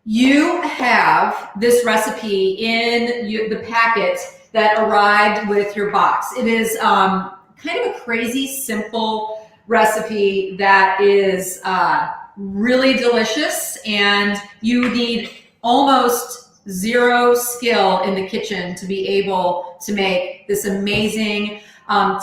You have this recipe in the packet that arrived with your box. It is kind of a crazy simple recipe that is really delicious, and you need almost zero skill in the kitchen to be able to make this amazing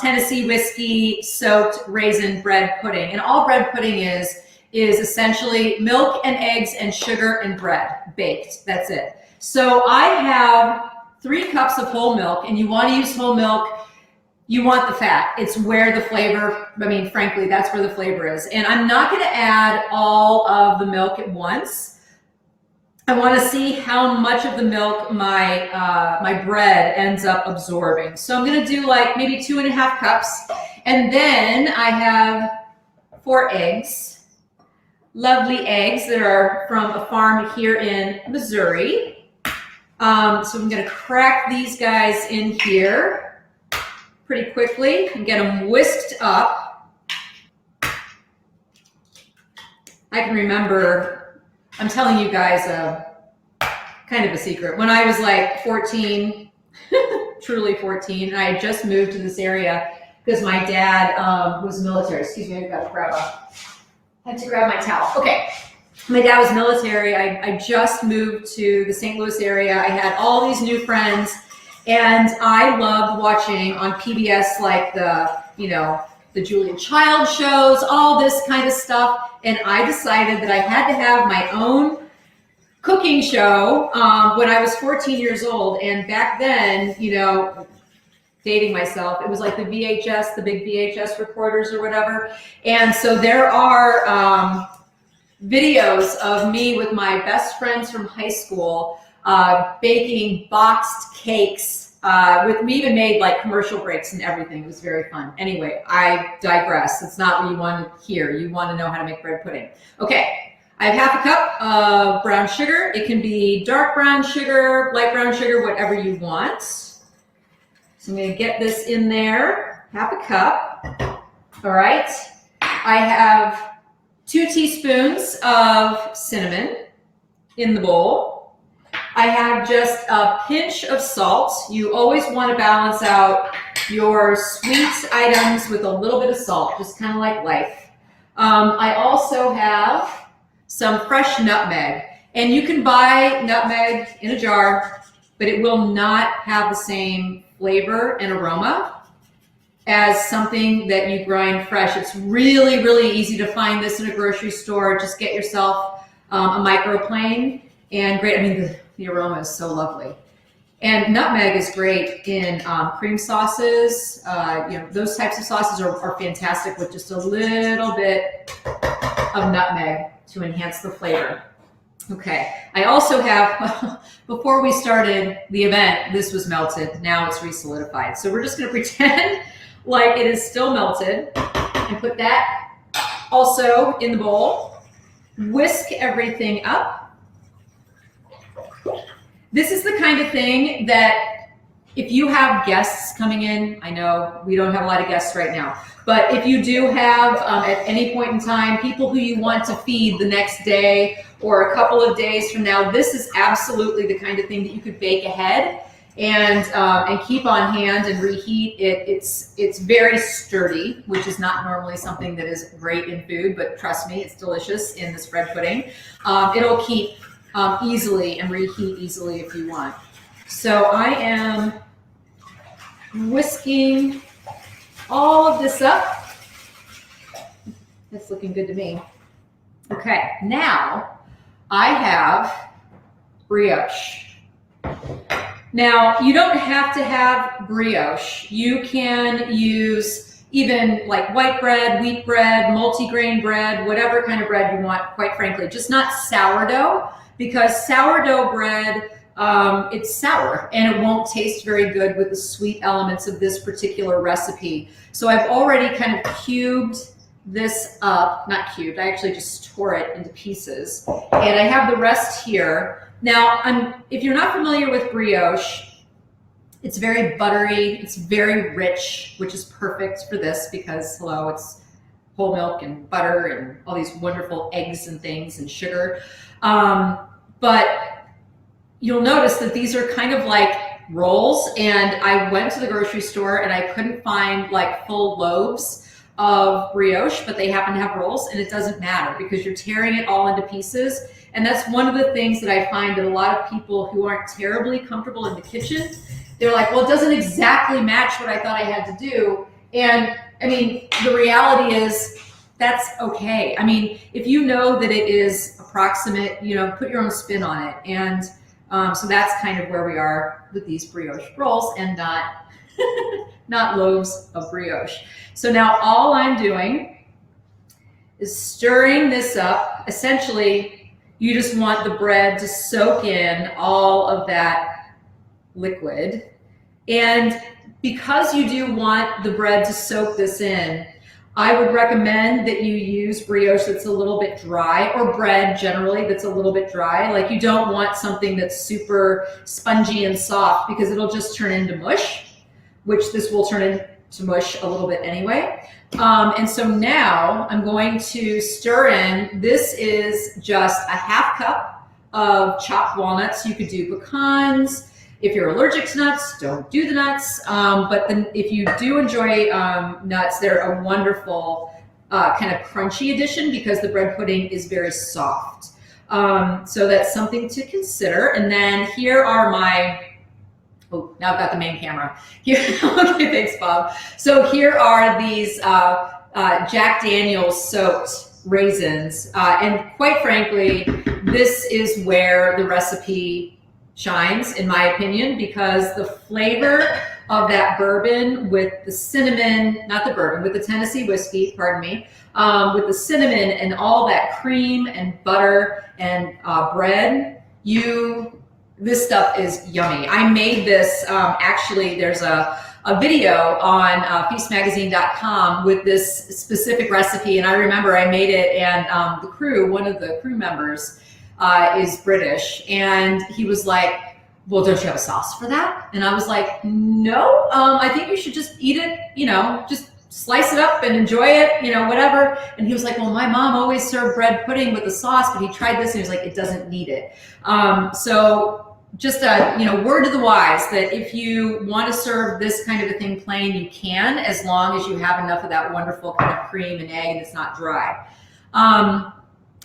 Tennessee whiskey soaked raisin bread pudding. And all bread pudding is essentially milk and eggs and sugar and bread baked. That's it. So I have 3 cups of whole milk, and you want to use whole milk. You want the fat. It's where the flavor, I mean, frankly, that's where the flavor is. And I'm not going to add all of the milk at once. I want to see how much of the milk my my bread ends up absorbing. So I'm going to do like maybe 2.5 cups. And then I have 4 eggs, lovely eggs that are from a farm here in Missouri. So I'm going to crack these guys in here pretty quickly and get them whisked up. I can remember, I'm telling you guys kind of a secret. When I was like 14, truly 14, and I had just moved to this area because my dad was military. Excuse me, I had to grab my towel. Okay. My dad was military. I just moved to the St. Louis area. I had all these new friends, and I loved watching on PBS like the Julia Child shows, all this kind of stuff. And I decided that I had to have my own cooking show when I was 14 years old. And back then, dating myself, it was like the VHS, the big VHS recorders or whatever. And so there are videos of me with my best friends from high school baking boxed cakes. We even made like commercial breaks and everything. It was very fun. Anyway, I digress. It's not what you want to hear. You want to know how to make bread pudding. Okay, I have 1/2 cup of brown sugar. It can be dark brown sugar, light brown sugar, whatever you want. So I'm going to get this in there, 1/2 cup. All right. I have 2 teaspoons of cinnamon in the bowl. I have just a pinch of salt. You always want to balance out your sweet items with a little bit of salt, just kind of like life. I also have some fresh nutmeg, and you can buy nutmeg in a jar, but it will not have the same flavor and aroma as something that you grind fresh. It's really, really easy to find this in a grocery store. Just get yourself a microplane, and great. I mean, the aroma is so lovely. And nutmeg is great in cream sauces. Those types of sauces are fantastic with just a little bit of nutmeg to enhance the flavor. Okay, I also have, before we started the event, this was melted. Now it's re-solidified. So we're just gonna pretend like it is still melted and put that also in the bowl. Whisk everything up. This is the kind of thing that if you have guests coming in, I know we don't have a lot of guests right now, but if you do have at any point in time people who you want to feed the next day or a couple of days from now, this is absolutely the kind of thing that you could bake ahead and keep on hand and reheat it. It's very sturdy, which is not normally something that is great in food, but trust me, it's delicious in this bread pudding. It'll keep easily and reheat easily if you want. So I am whisking all of this up. That's looking good to me. Okay, now I have brioche. Now, you don't have to have brioche. You can use even like white bread, wheat bread, multigrain bread, whatever kind of bread you want, quite frankly, just not sourdough, because sourdough bread, it's sour and it won't taste very good with the sweet elements of this particular recipe. So I've already kind of cubed this up, not cubed, I actually just tore it into pieces. And I have the rest here. Now, if you're not familiar with brioche, it's very buttery, it's very rich, which is perfect for this because, hello, it's whole milk and butter and all these wonderful eggs and things and sugar. But you'll notice that these are kind of like rolls, and I went to the grocery store and I couldn't find like full loaves of brioche, but they happen to have rolls, and it doesn't matter because you're tearing it all into pieces. And that's one of the things that I find that a lot of people who aren't terribly comfortable in the kitchen, they're like, well, it doesn't exactly match what I thought I had to do. And I mean, the reality is that's okay. I mean, if you know that it is approximate, you know, put your own spin on it. And so that's kind of where we are with these brioche rolls, and not loaves of brioche. So now all I'm doing is stirring this up. Essentially, you just want the bread to soak in all of that liquid. And because you do want the bread to soak this in, I would recommend that you use brioche that's a little bit dry, or bread generally that's a little bit dry. Like, you don't want something that's super spongy and soft because it'll just turn into mush, which this will turn into mush a little bit anyway. And so now I'm going to stir in, this is just a half cup of chopped walnuts. You could do pecans. If you're allergic to nuts, don't do the nuts. But then if you do enjoy nuts, they're a wonderful kind of crunchy addition because the bread pudding is very soft. So that's something to consider. And then here are my, oh, now I've got the main camera. Here, okay, thanks, Bob. So here are these Jack Daniel's soaked raisins. And quite frankly, this is where the recipe shines, in my opinion, because the flavor of that bourbon with the cinnamon, not the bourbon, with the Tennessee whiskey, pardon me, with the cinnamon and all that cream and butter and bread, this stuff is yummy. I made this, actually, there's a video on feastmagazine.com with this specific recipe, and I remember I made it, and the crew, one of the crew members, is British, and he was like, well, don't you have a sauce for that? And I was like, no, I think you should just eat it, you know, just slice it up and enjoy it, you know, whatever. And he was like, well, my mom always served bread pudding with a sauce, but he tried this and he was like, it doesn't need it. So just a, you know, word to the wise that if you want to serve this kind of a thing plain, you can, as long as you have enough of that wonderful kind of cream and egg and it's not dry.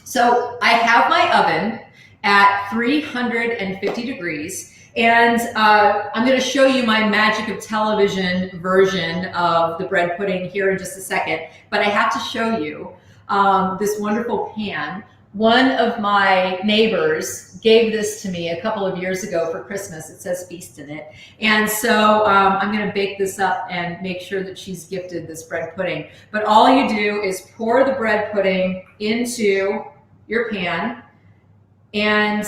So I have my oven at 350 degrees, and I'm going to show you my magic of television version of the bread pudding here in just a second, but I have to show you this wonderful pan. One of my neighbors gave this to me a couple of years ago for Christmas. It says feast in it. And so I'm going to bake this up and make sure that she's gifted this bread pudding. But all you do is pour the bread pudding into your pan. And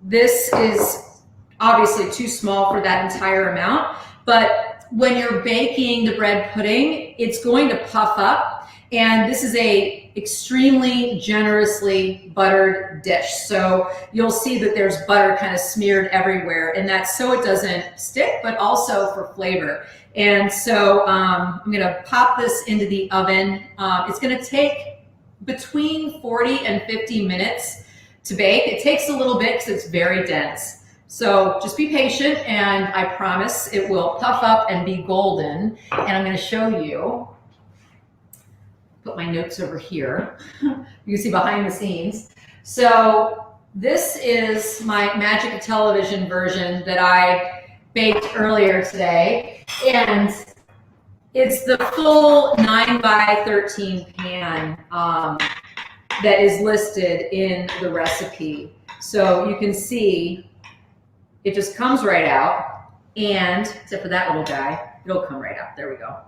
this is obviously too small for that entire amount. But when you're baking the bread pudding, it's going to puff up. And this is a extremely generously buttered dish. So you'll see that there's butter kind of smeared everywhere, and that's so it doesn't stick, but also for flavor. And so I'm gonna pop this into the oven. It's gonna take between 40 and 50 minutes to bake. It takes a little bit because it's very dense. So just be patient, and I promise it will puff up and be golden. And I'm gonna show you. Put my notes over here. You can see behind the scenes. So this is my Magic of Television version that I baked earlier today. And it's the full 9x13 pan that is listed in the recipe. So you can see it just comes right out. And except for that little guy, it'll come right out. There we go.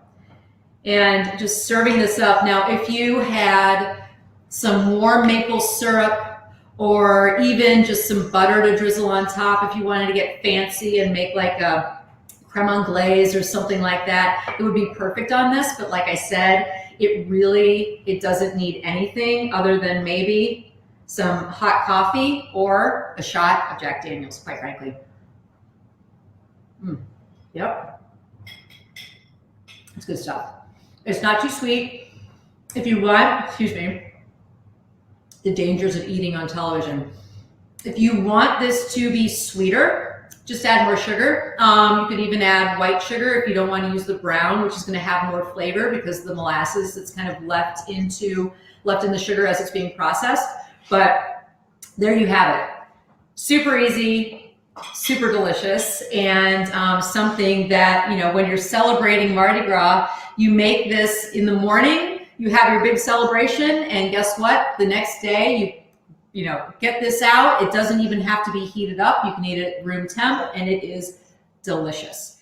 And just serving this up. Now, if you had some warm maple syrup or even just some butter to drizzle on top, if you wanted to get fancy and make like a creme anglaise or something like that, it would be perfect on this. But like I said, it doesn't need anything other than maybe some hot coffee or a shot of Jack Daniel's, quite frankly. Yep. It's good stuff. It's not too sweet. If you want, excuse me, the dangers of eating on television. If you want this to be sweeter, just add more sugar. You could even add white sugar if you don't want to use the brown, which is going to have more flavor because the molasses that's kind of left in the sugar as it's being processed. But there you have it. Super easy, super delicious, and something that, you know, when you're celebrating Mardi Gras, you make this in the morning, you have your big celebration, and guess what? The next day, you know, get this out. It doesn't even have to be heated up. You can eat it at room temp, and it is delicious.